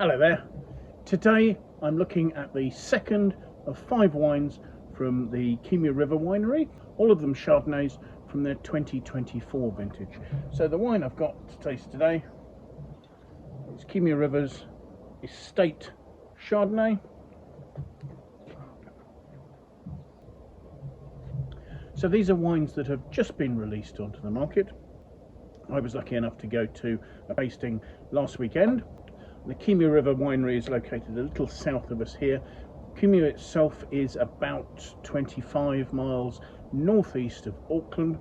Hello there. Today I'm looking at the second of 5 wines from the Kumeu River winery, all of them Chardonnays from their 2024 vintage. So the wine I've got to taste today is Kumeu River's Estate Chardonnay. So these are wines that have just been released onto the market. I was lucky enough to go to a tasting last weekend. The Kumeu River winery is located a little south of us here. Kumeu itself is about 25 miles northeast of Auckland,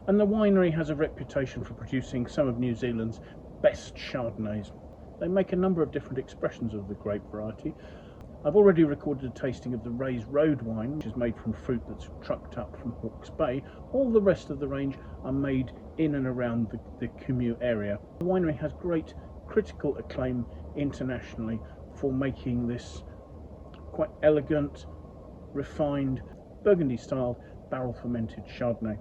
and the winery has a reputation for producing some of New Zealand's best Chardonnays. They make a number of different expressions of the grape variety. I've already recorded a tasting of the Ray's Road wine, which is made from fruit that's trucked up from Hawke's Bay. All the rest of the range are made in and around the Kumeu area. The winery has great critical acclaim internationally for making this quite elegant, refined, Burgundy-style barrel-fermented Chardonnay.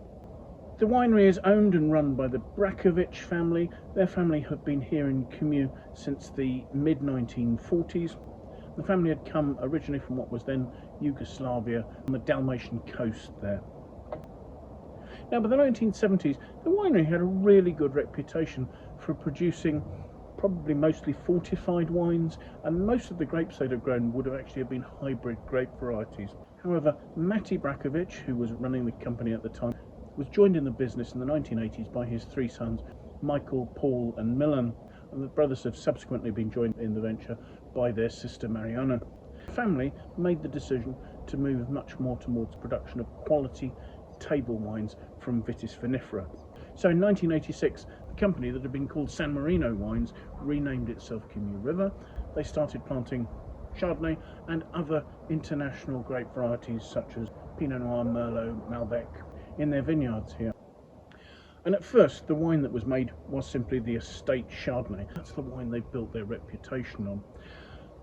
The winery is owned and run by the Brajkovich family. Their family have been here in Kumeu since the mid-1940s. The family had come originally from what was then Yugoslavia on the Dalmatian coast there. Now, by the 1970s, the winery had a really good reputation for producing probably mostly fortified wines, and most of the grapes they'd have grown would have actually been hybrid grape varieties. However, Matty Brajkovich, who was running the company at the time, was joined in the business in the 1980s by his 3 sons, Michael, Paul and Milan, and the brothers have subsequently been joined in the venture by their sister Mariana. The family made the decision to move much more towards production of quality table wines from Vitis vinifera. So in 1986, the company that had been called San Marino Wines renamed itself Kumeu River. They started planting Chardonnay and other international grape varieties such as Pinot Noir, Merlot, Malbec in their vineyards here. And at first, the wine that was made was simply the Estate Chardonnay. That's the wine they built their reputation on.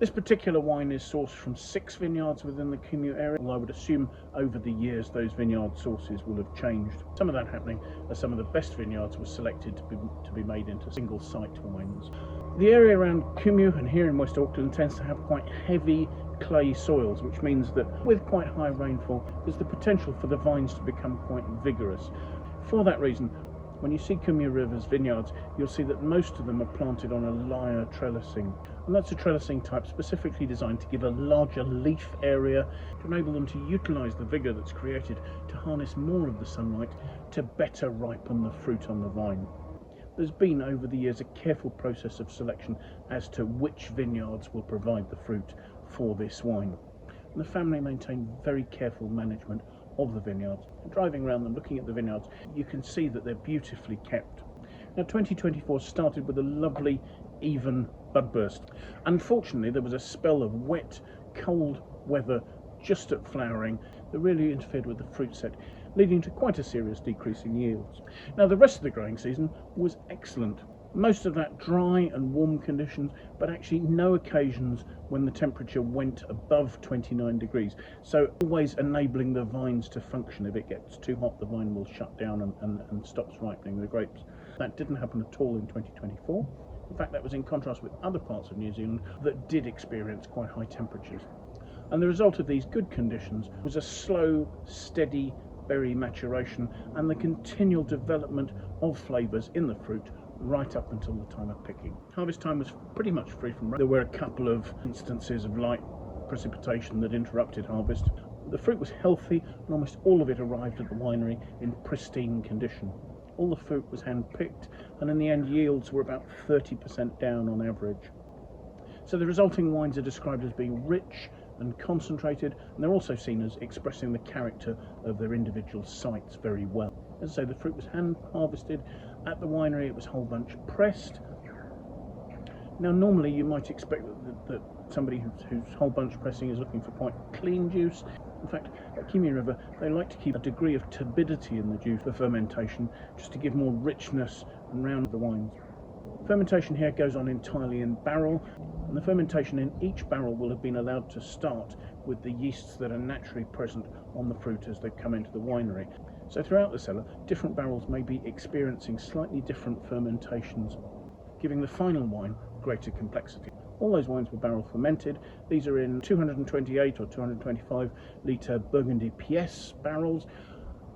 This particular wine is sourced from 6 vineyards within the Kumeu area, although I would assume over the years those vineyard sources will have changed. Some of that happening as some of the best vineyards were selected to be made into single-site wines. The area around Kumeu and here in West Auckland tends to have quite heavy clay soils, which means that with quite high rainfall, there's the potential for the vines to become quite vigorous. For that reason, when you see Kumeu River's vineyards, you'll see that most of them are planted on a Lyre trellising. And that's a trellising type specifically designed to give a larger leaf area to enable them to utilise the vigour that's created to harness more of the sunlight to better ripen the fruit on the vine. There's been over the years a careful process of selection as to which vineyards will provide the fruit for this wine. And the family maintain very careful management of the vineyards. Driving around them, looking at the vineyards, you can see that they're beautifully kept. Now 2024 started with a lovely even budburst. Unfortunately, there was a spell of wet, cold weather just at flowering that really interfered with the fruit set, leading to quite a serious decrease in yields. Now the rest of the growing season was excellent. Most of that dry and warm conditions, but actually no occasions when the temperature went above 29 degrees. So always enabling the vines to function. If it gets too hot, the vine will shut down and stops ripening the grapes. That didn't happen at all in 2024. In fact, that was in contrast with other parts of New Zealand that did experience quite high temperatures. And the result of these good conditions was a slow, steady berry maturation and the continual development of flavours in the fruit right up until the time of picking. Harvest time was pretty much free from rain. There were a couple of instances of light precipitation that interrupted harvest. The fruit was healthy and almost all of it arrived at the winery in pristine condition. All the fruit was hand-picked and in the end yields were about 30% down on average. So the resulting wines are described as being rich and concentrated, and they're also seen as expressing the character of their individual sites very well. As I say, the fruit was hand harvested at the winery. It was whole bunch pressed. Now normally you might expect that somebody who's whole bunch pressing is looking for quite clean juice. In fact, at Kumeu River they like to keep a degree of turbidity in the juice for fermentation, just to give more richness and round the wines. Fermentation here goes on entirely in barrel, and the fermentation in each barrel will have been allowed to start with the yeasts that are naturally present on the fruit as they come into the winery. So throughout the cellar, different barrels may be experiencing slightly different fermentations, giving the final wine greater complexity. All those wines were barrel fermented. These are in 228 or 225 litre Burgundy PS barrels,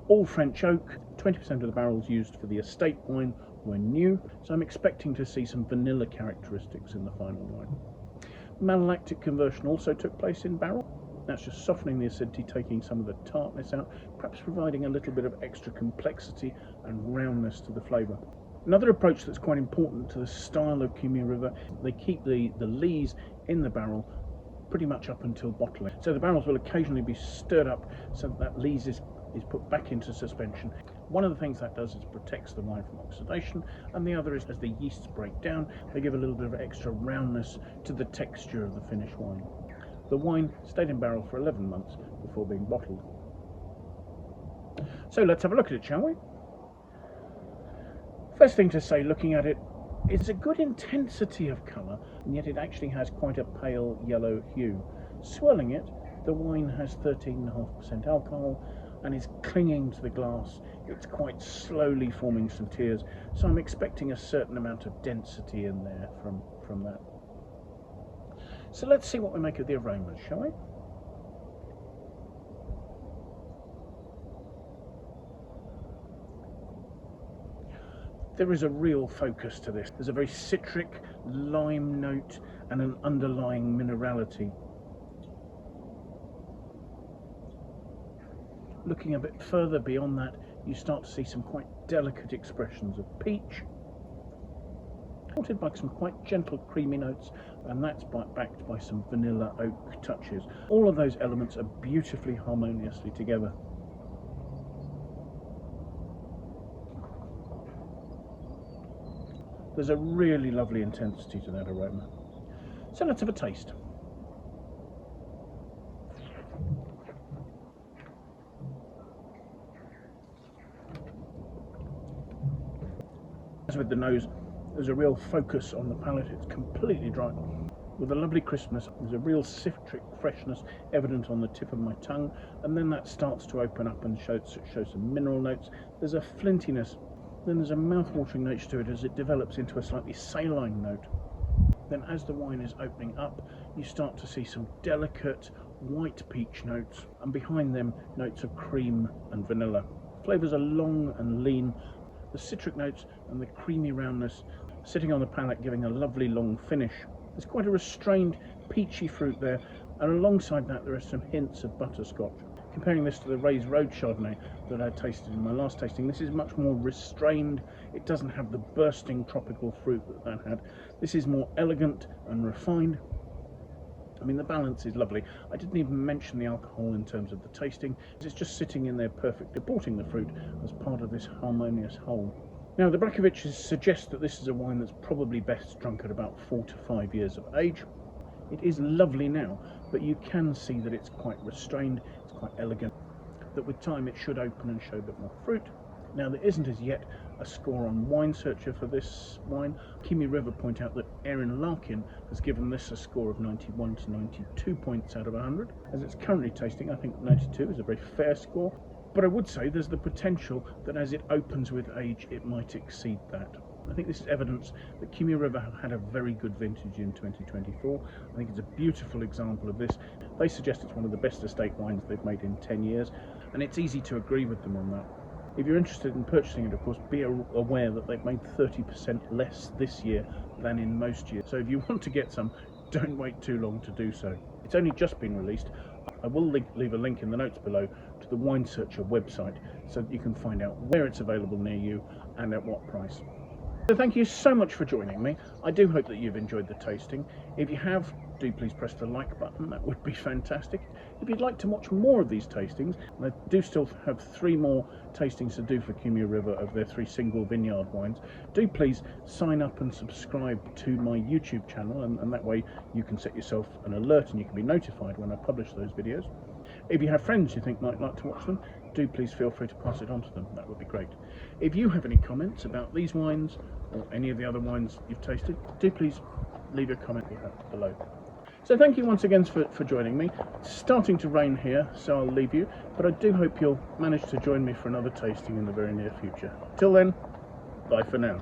all French oak. 20% of the barrels used for the estate wine were new, so I'm expecting to see some vanilla characteristics in the final wine. Malolactic conversion also took place in barrel. That's just softening the acidity, taking some of the tartness out, perhaps providing a little bit of extra complexity and roundness to the flavour. Another approach that's quite important to the style of Kumeu River, they keep the lees in the barrel pretty much up until bottling. So the barrels will occasionally be stirred up so that lees is put back into suspension. One of the things that does is protects the wine from oxidation, and the other is as the yeasts break down, they give a little bit of extra roundness to the texture of the finished wine. The wine stayed in barrel for 11 months before being bottled. So let's have a look at it, shall we? First thing to say, looking at it, it's a good intensity of colour, and yet it actually has quite a pale yellow hue. Swirling it, the wine has 13.5% alcohol and is clinging to the glass. It's quite slowly forming some tears, so I'm expecting a certain amount of density in there from that. So let's see what we make of the aromas, shall we? There is a real focus to this. There's a very citric lime note and an underlying minerality. Looking a bit further beyond that, you start to see some quite delicate expressions of peach, supported by some quite gentle creamy notes, and that's backed by some vanilla oak touches. All of those elements are beautifully harmoniously together. There's a really lovely intensity to that aroma. So let's have a taste. As with the nose, there's a real focus on the palate. It's completely dry with a lovely crispness. There's a real citric freshness evident on the tip of my tongue, and then that starts to open up and show some mineral notes. There's a flintiness, then there's a mouth-watering nature to it as it develops into a slightly saline note. Then as the wine is opening up, you start to see some delicate white peach notes, and behind them notes of cream and vanilla. Flavours are long and lean. The citric notes and the creamy roundness sitting on the palate, giving a lovely long finish. There's quite a restrained peachy fruit there, and alongside that there are some hints of butterscotch. Comparing this to the Raised Road Chardonnay that I tasted in my last tasting, this is much more restrained. It doesn't have the bursting tropical fruit that had. This is more elegant and refined. I mean, the balance is lovely. I didn't even mention the alcohol in terms of the tasting. It's just sitting in there perfectly, supporting the fruit as part of this harmonious whole. Now, the Brajkoviches suggest that this is a wine that's probably best drunk at about 4 to 5 years of age. It is lovely now, but you can see that it's quite restrained, it's quite elegant, that with time it should open and show a bit more fruit. Now, there isn't as yet a score on Wine Searcher for this wine. Kumeu River point out that Erin Larkin has given this a score of 91 to 92 points out of 100. As it's currently tasting, I think 92 is a very fair score, but I would say there's the potential that as it opens with age, it might exceed that. I think this is evidence that Kumeu River have had a very good vintage in 2024. I think it's a beautiful example of this. They suggest it's one of the best estate wines they've made in 10 years, and it's easy to agree with them on that. If you're interested in purchasing it, of course, be aware that they've made 30% less this year than in most years. So if you want to get some, don't wait too long to do so. It's only just been released. I will leave a link in the notes below to the Wine Searcher website so that you can find out where it's available near you and at what price. So thank you so much for joining me. I do hope that you've enjoyed the tasting. If you have, do please press the like button. That would be fantastic. If you'd like to watch more of these tastings, and I do still have 3 more tastings to do for Kumeu River of their 3 single vineyard wines, do please sign up and subscribe to my YouTube channel, and that way you can set yourself an alert and you can be notified when I publish those videos. If you have friends you think might like to watch them, do please feel free to pass it on to them. That would be great. If you have any comments about these wines or any of the other wines you've tasted, do please leave a comment below. So thank you once again for joining me. It's starting to rain here, so I'll leave you, but I do hope you'll manage to join me for another tasting in the very near future. Till then, bye for now.